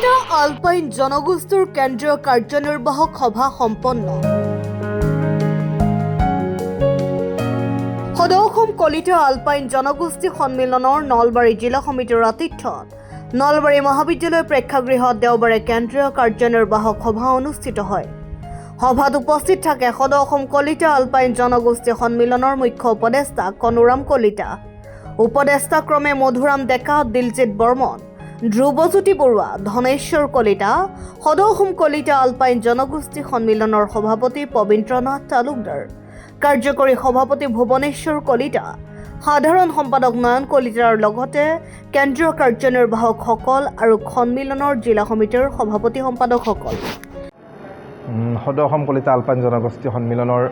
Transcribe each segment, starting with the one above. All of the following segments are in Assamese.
কলিতা আলপাইন জনগোষ্ঠীৰ কেন্দ্ৰীয় কাৰ্যনিৰ্বাহক সভা সম্পন্ন। সদৌ কলিতা আলপাইন জনগোষ্ঠী সন্মিলনৰ নলবাৰী জিলা সমিতিৰ আতিথ্যত নলবাৰী মহাবিদ্যালয় প্ৰেক্ষাগৃহত দেওবাৰে কেন্দ্ৰীয় কাৰ্যনিৰ্বাহক সভা অনুষ্ঠিত হয়। সভাত উপস্থিত থাকে সদৌ কলিতা আলপাইন জনগোষ্ঠী সন্মিলনৰ মুখ্য উপদেষ্টা কনুৰাম কলিতা, উপদেষ্টা ক্ৰমে মধুৰাম ডেকা, দিলজিৎ বৰ্মন, ধ্ৰুৱজ্যোতি বৰুৱা, ধনেশ্বৰ কলিতা, সদৌ কলিতা আলপাইন জনগোষ্ঠী সন্মিলনৰ সভাপতি পবিত্ৰনাথ তালুকদাৰ, কাৰ্যকৰী সভাপতি ভুৱনেশ্বৰ কলিতা, সাধাৰণ সম্পাদক নয়ন কলিতাৰ লগতে কেন্দ্ৰীয় কাৰ্যনিৰ্বাহকসকল আৰু সন্মিলনৰ জিলা সমিতিৰ সভাপতি সম্পাদকসকল। সদৌ কলিতা আলপাইন জনগোষ্ঠী সন্মিলনৰ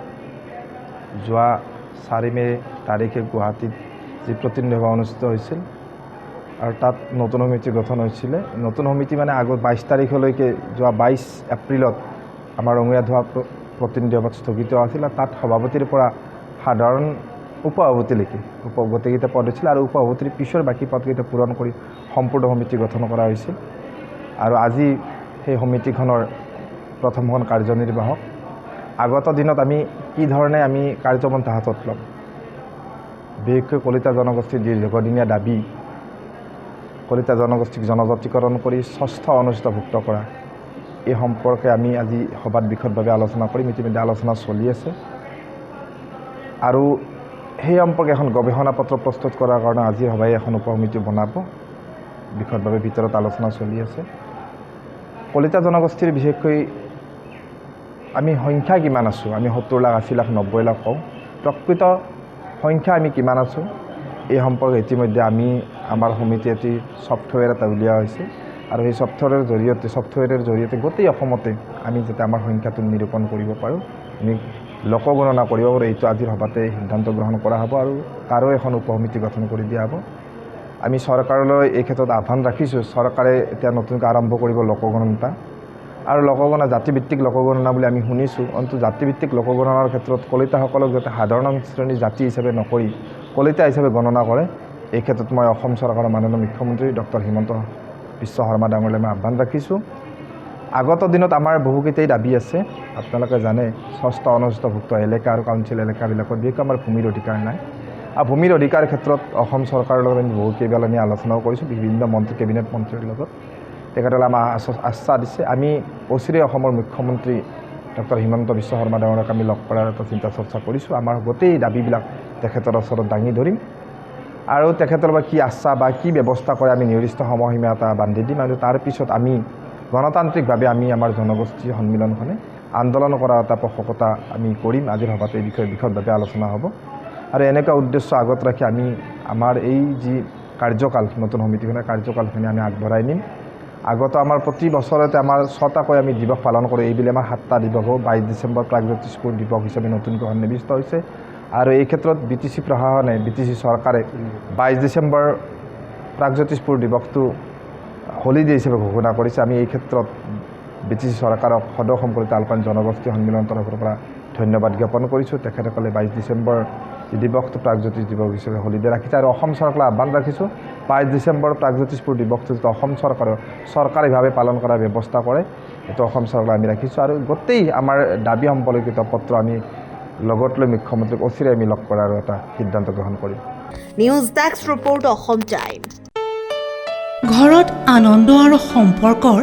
যোৱা 4 মে তাৰিখে গুৱাহাটীত যি প্ৰতিনিধি সভা অনুষ্ঠিত হৈছিল আৰু তাত নতুন সমিতি গঠন হৈছিলে। নতুন সমিতি মানে আগত 22 তাৰিখলৈকে যোৱা 22 এপ্ৰিলত আমাৰ ৰঙিয়াত হোৱা প্ৰতিনিধি সভাত স্থগিত আছিল। তাত সভাপতিৰ পৰা সাধাৰণ উপসভাপতিলৈকে গোটেইকেইটা পদ হৈছিল আৰু উপসভাপতিৰ পিছৰ বাকী পদকেইটা পূৰণ কৰি সম্পূৰ্ণ সমিতি গঠন কৰা হৈছিল। আৰু আজি সেই সমিতিখনৰ প্ৰথমখন কাৰ্যনিৰ্বাহক। আগত দিনত আমি কি ধৰণে আমি কাৰ্যপন্থা হাতত ল'ম, বিশেষকৈ কলিতা জনগোষ্ঠীৰ দীৰ্ঘদিনীয়া দাবী কলিতা জনগোষ্ঠীক জনজাতিকৰণ কৰি 6ষ্ঠ অনুসূচীভুক্ত কৰা, এই সম্পৰ্কে আমি আজি সভাত বিশদভাৱে আলোচনা কৰিম। ইতিমধ্যে আলোচনা চলি আছে আৰু সেই সম্পৰ্কে এখন গৱেষণা পত্ৰ প্ৰস্তুত কৰাৰ কাৰণে আজি সভাই এখন উপসমিতি বনাব। বিশদভাৱে ভিতৰত আলোচনা চলি আছে। কলিতা জনগোষ্ঠীৰ বিশেষকৈ আমি সংখ্যা কিমান আছোঁ, আমি 70 লাখ, 80 লাখ, 90 লাখ কওঁ। প্ৰকৃত সংখ্যা আমি কিমান আছোঁ এই সম্পৰ্কে ইতিমধ্যে আমি আমাৰ সমিতি এটি ছফ্টৱেৰ এটা উলিওৱা হৈছে আৰু সেই ছফ্টৱেৰৰ জৰিয়তে গোটেই অসমতে আমি যাতে আমাৰ সংখ্যাটো নিৰূপণ কৰিব পাৰোঁ, আমি লোকগণনা কৰিব পাৰোঁ। এইটো আজিৰ সভাতে সিদ্ধান্ত গ্ৰহণ কৰা হ'ব আৰু তাৰো এখন উপসমিতি গঠন কৰি দিয়া হ'ব। আমি চৰকাৰলৈ এই ক্ষেত্ৰত আহ্বান ৰাখিছোঁ, চৰকাৰে এতিয়া নতুনকৈ আৰম্ভ কৰিব লোকগণনা আৰু লোকগণনা জাতিভিত্তিক লোকগণনা বুলি আমি শুনিছোঁ। অন্তু জাতিভিত্তিক লোকগণনাৰ ক্ষেত্ৰত কলিতাসকলক যাতে সাধাৰণ শ্ৰেণীৰ জাতি হিচাপে নকৰি কলিতা হিচাপে গণনা কৰে, এই ক্ষেত্ৰত মই অসম চৰকাৰৰ মাননীয় মুখ্যমন্ত্ৰী ডক্টৰ হিমন্ত বিশ্ব শৰ্মা ডাঙৰীয়ালৈ মই আহ্বান ৰাখিছোঁ। আগত দিনত আমাৰ বহুকেইটাই দাবী আছে। আপোনালোকে জানে 6ষ্ঠ অনুসূচীভুক্ত এলেকা আৰু কাউন্সিল এলেকাবিলাকত বিশেষকৈ আমাৰ ভূমিৰ অধিকাৰ নাই আৰু ভূমিৰ অধিকাৰ ক্ষেত্ৰত অসম চৰকাৰৰ লগত আমি বহুকেইবাৰ আমি আলোচনাও কৰিছোঁ বিভিন্ন কেবিনেট মন্ত্ৰীৰ লগত। তেখেতসকলে আমাক আশ্বাস দিছে। আমি অচিৰে অসমৰ মুখ্যমন্ত্ৰী ডক্টৰ হিমন্ত বিশ্ব শৰ্মা ডাঙৰীয়াক আমি লগ কৰাৰ এটা চিন্তা চৰ্চা কৰিছোঁ। আমাৰ গোটেই দাবীবিলাক তেখেতৰ ওচৰত দাঙি ধৰিম আৰু তেখেতৰ বা কি আশ্বাস বা কি ব্যৱস্থা কৰে আমি নিৰ্দিষ্ট সময়সীমা এটা বান্ধি দিম আৰু তাৰপিছত আমি গণতান্ত্ৰিকভাৱে আমি আমাৰ জনগোষ্ঠী সন্মিলনখনে আন্দোলন কৰাৰ এটা পোষকতা আমি কৰিম। আজিৰ সভাত এই বিষয়ে বিশদভাৱে আলোচনা হ'ব আৰু এনেকুৱা উদ্দেশ্য আগত ৰাখি আমি আমাৰ এই যি কাৰ্যকাল নতুন সমিতিখনৰ কাৰ্যকালখিনি আমি আগবঢ়াই নিম। আগত আমাৰ প্ৰতি বছৰতে আমাৰ 6টাকৈ আমি দিৱস পালন কৰোঁ। এইবুলি আমাৰ 7টা দিৱস হ'ব। 22 ডিচেম্বৰ প্ৰাগজ্যোতিষপুৰ দিৱস হিচাপে নতুনকৈ সন্নিৱিষ্ট হৈছে আৰু এই ক্ষেত্ৰত BTC প্ৰশাসনে BTC চৰকাৰে 22 ডিচেম্বৰ প্ৰাগজ্যোতিষপুৰ দিৱসটো হলিডে হিচাপে ঘোষণা কৰিছে। আমি এই ক্ষেত্ৰত BTC চৰকাৰক সদৌ কলিতা আলপাইন জনগোষ্ঠী সন্মিলনৰ তৰফৰ পৰা ধন্যবাদ জ্ঞাপন কৰিছোঁ। তেখেতসকলে 22 ডিচেম্বৰ দিৱসটো প্ৰাগজ্যোতিষ দিৱস হিচাপে হলিডে ৰাখিছে আৰু অসম চৰকাৰক আহ্বান ৰাখিছোঁ 22 ডিচেম্বৰ প্ৰাগজ্যোতিষপুৰ দিৱসটো যাতে অসম চৰকাৰীভাৱে পালন কৰাৰ ব্যৱস্থা কৰে, এইটো অসম চৰকাৰে আমি ৰাখিছোঁ আৰু গোটেই আমাৰ দাবী সম্পৰ্কিত পত্ৰ আমি লগত লৈ মুখ্যমন্ত্ৰীক অচিৰে আমি লগ কৰাৰ এটা সিদ্ধান্ত গ্ৰহণ কৰিম। News desk report Assam time. ঘৰত আনন্দ আৰু সম্পৰ্কৰ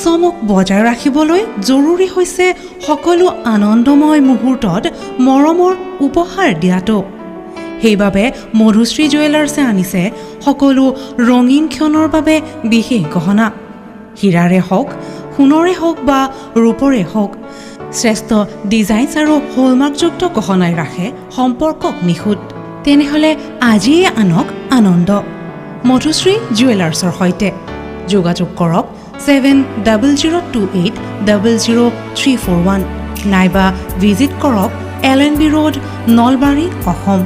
চমক বজাই ৰাখিবলৈ জৰুৰী হৈছে সকলো আনন্দময় মুহূৰ্তত মৰমৰ উপহাৰ দিয়াটো। সেইবাবে মধুশ্ৰী জুৱেলাৰ্ছে আনিছে সকলো ৰঙীন ক্ষণৰ বাবে বিশেষ গহনা। হীৰাৰে হওক, সোণৰে হওক বা ৰূপৰে হওক, শ্ৰেষ্ঠ ডিজাইনছ আৰু হলমাৰ্কযুক্ত গহনাই ৰাখে সম্পৰ্কক নিখুঁত। তেনেহ'লে আজিয়ে আনক আনন্দ মধুশ্ৰী জুৱেলাৰ্ছৰ সৈতে। যোগাযোগ কৰক 7002800341 নাইবা ভিজিট কৰক LNB ৰোড, নলবাৰী, অসম।